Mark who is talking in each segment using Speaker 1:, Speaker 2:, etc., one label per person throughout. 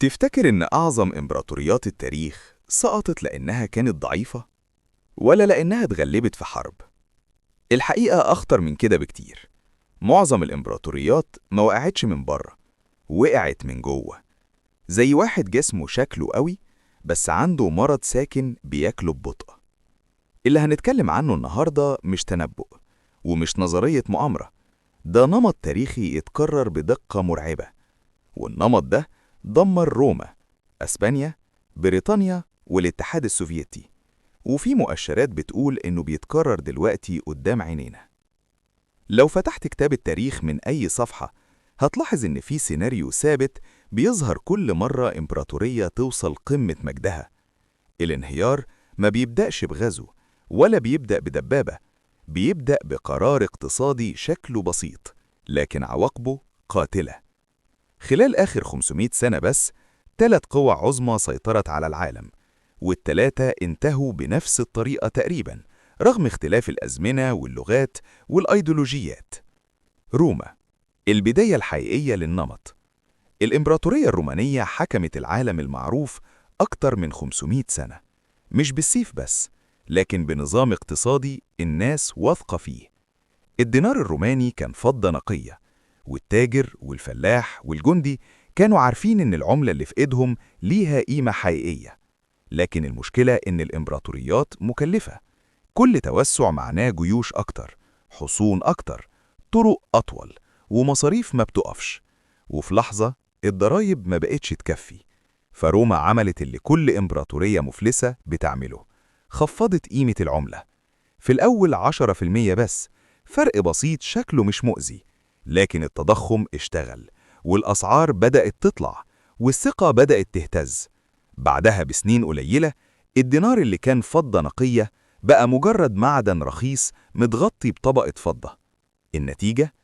Speaker 1: تفتكر إن أعظم إمبراطوريات التاريخ سقطت لأنها كانت ضعيفة؟ ولا لأنها اتغلبت في حرب؟ الحقيقة أخطر من كده بكتير. معظم الإمبراطوريات ما وقعتش من بره، وقعت من جوه. زي واحد جسمه شكله قوي بس عنده مرض ساكن بياكله ببطء. اللي هنتكلم عنه النهاردة مش تنبؤ ومش نظرية مؤامرة، ده نمط تاريخي اتكرر بدقة مرعبة. والنمط ده دمر روما، أسبانيا، بريطانيا والاتحاد السوفيتي، وفي مؤشرات بتقول إنه بيتكرر دلوقتي قدام عينينا. لو فتحت كتاب التاريخ من أي صفحة هتلاحظ إن في سيناريو ثابت بيظهر كل مرة إمبراطورية توصل قمة مجدها. الانهيار ما بيبدأش بغزو ولا بيبدأ بدبابة، بيبدأ بقرار اقتصادي شكله بسيط لكن عواقبه قاتلة. خلال آخر 500 سنة بس 3 قوى عظمى سيطرت على العالم، والتلاتة انتهوا بنفس الطريقة تقريباً رغم اختلاف الأزمنة واللغات والأيديولوجيات. روما، البداية الحقيقية للنمط. الإمبراطورية الرومانية حكمت العالم المعروف أكتر من 500 سنة، مش بالسيف بس، لكن بنظام اقتصادي الناس واثقة فيه. الدينار الروماني كان فضة نقية، والتاجر والفلاح والجندي كانوا عارفين إن العملة اللي في إيدهم ليها قيمة حقيقية. لكن المشكلة إن الإمبراطوريات مكلفة، كل توسع معناه جيوش أكتر، حصون أكتر، طرق أطول، ومصاريف ما بتقفش. وفي لحظة الضرايب ما بقتش تكفي، فروما عملت اللي كل إمبراطورية مفلسة بتعمله، خفضت قيمة العملة. في الأول 10% بس، فرق بسيط شكله مش مؤذي، لكن التضخم اشتغل، والأسعار بدأت تطلع، والثقة بدأت تهتز. بعدها بسنين قليلة الدينار اللي كان فضة نقية بقى مجرد معدن رخيص متغطي بطبقة فضة. النتيجة؟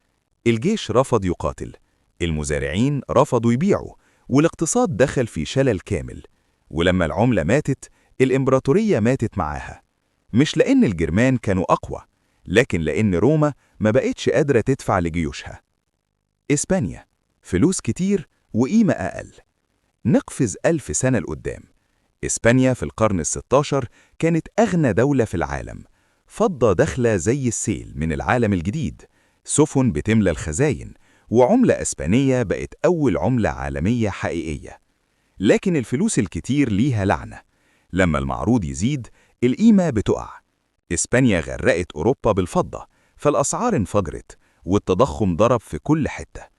Speaker 1: الجيش رفض يقاتل، المزارعين رفضوا يبيعوا، والاقتصاد دخل في شلل كامل. ولما العملة ماتت الإمبراطورية ماتت معاها، مش لأن الجرمان كانوا أقوى، لكن لأن روما ما بقتش قادرة تدفع لجيوشها. إسبانيا، فلوس كتير وقيمة أقل. نقفز 1000 سنة لقدام. إسبانيا في القرن ال16 كانت أغنى دولة في العالم، فضة داخلة زي السيل من العالم الجديد، سفن بتملى الخزاين، وعملة إسبانية بقت أول عملة عالمية حقيقية. لكن الفلوس الكتير ليها لعنة، لما المعروض يزيد القيمة بتقع. إسبانيا غرقت أوروبا بالفضة، فالأسعار انفجرت، والتضخم ضرب في كل حتة.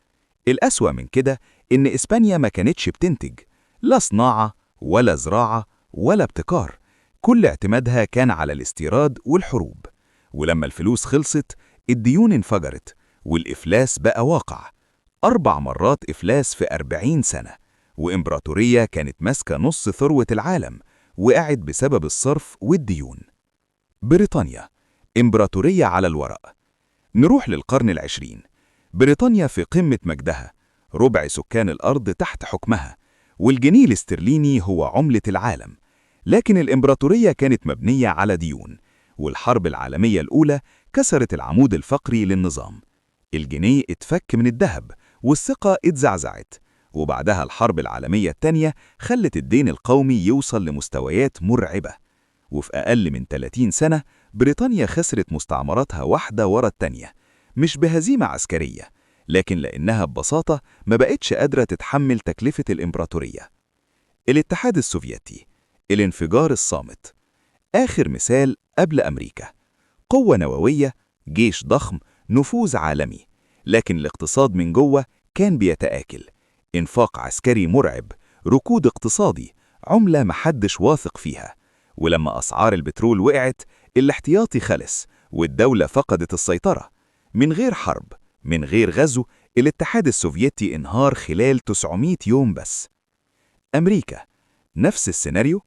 Speaker 1: الأسوأ من كده إن إسبانيا ما كانتش بتنتج، لا صناعة ولا زراعة ولا ابتكار، كل اعتمادها كان على الاستيراد والحروب. ولما الفلوس خلصت الديون انفجرت، والإفلاس بقى واقع. 4 مرات إفلاس في 40 سنة، وإمبراطورية كانت ماسكة نص ثروة العالم وقعت بسبب الصرف والديون. بريطانيا، إمبراطورية على الورق. نروح للقرن العشرين. بريطانيا في قمة مجدها، ربع سكان الأرض تحت حكمها، والجنيه الاسترليني هو عملة العالم. لكن الإمبراطورية كانت مبنية على ديون، والحرب العالمية الأولى كسرت العمود الفقري للنظام. الجنيه اتفك من الذهب والثقة اتزعزعت، وبعدها الحرب العالمية التانية خلت الدين القومي يوصل لمستويات مرعبة. وفي أقل من 30 سنة بريطانيا خسرت مستعمراتها واحدة ورا التانية، مش بهزيمة عسكرية، لكن لأنها ببساطة ما بقتش قادرة تتحمل تكلفة الإمبراطورية. الاتحاد السوفيتي، الانفجار الصامت. آخر مثال قبل أمريكا، قوة نووية، جيش ضخم، نفوذ عالمي، لكن الاقتصاد من جوه كان بيتآكل. انفاق عسكري مرعب، ركود اقتصادي، عملة محدش واثق فيها. ولما أسعار البترول وقعت الاحتياطي خلص، والدولة فقدت السيطرة. من غير حرب، من غير غزو، الاتحاد السوفيتي انهار خلال 900 يوم بس. أمريكا، نفس السيناريو.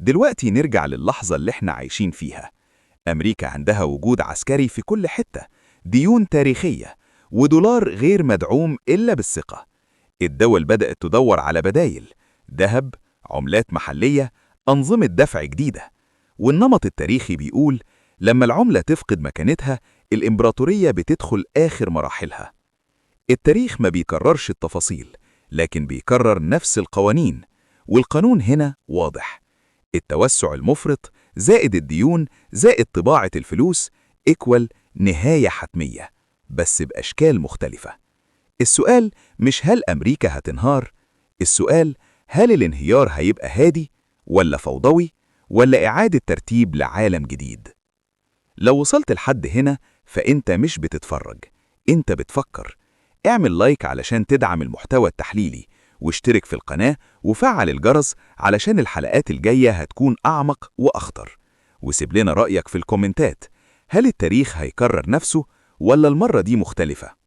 Speaker 1: دلوقتي نرجع للحظة اللي احنا عايشين فيها. أمريكا عندها وجود عسكري في كل حتة، ديون تاريخية، ودولار غير مدعوم إلا بالثقة. الدول بدأت تدور على بدايل، ذهب، عملات محلية، أنظمة دفع جديدة. والنمط التاريخي بيقول لما العملة تفقد مكانتها الإمبراطورية بتدخل آخر مراحلها. التاريخ ما بيكررش التفاصيل، لكن بيكرر نفس القوانين، والقانون هنا واضح: التوسع المفرط زائد الديون زائد طباعة الفلوس إيكوال نهاية حتمية، بس بأشكال مختلفة. السؤال مش هل أمريكا هتنهار، السؤال هل الانهيار هيبقى هادي ولا فوضوي ولا إعادة ترتيب لعالم جديد؟ لو وصلت لحد هنا فأنت مش بتتفرج، أنت بتفكر. اعمل لايك علشان تدعم المحتوى التحليلي، واشترك في القناة وفعل الجرس علشان الحلقات الجاية هتكون أعمق وأخطر. وسيب لنا رأيك في الكومنتات، هل التاريخ هيكرر نفسه ولا المرة دي مختلفة؟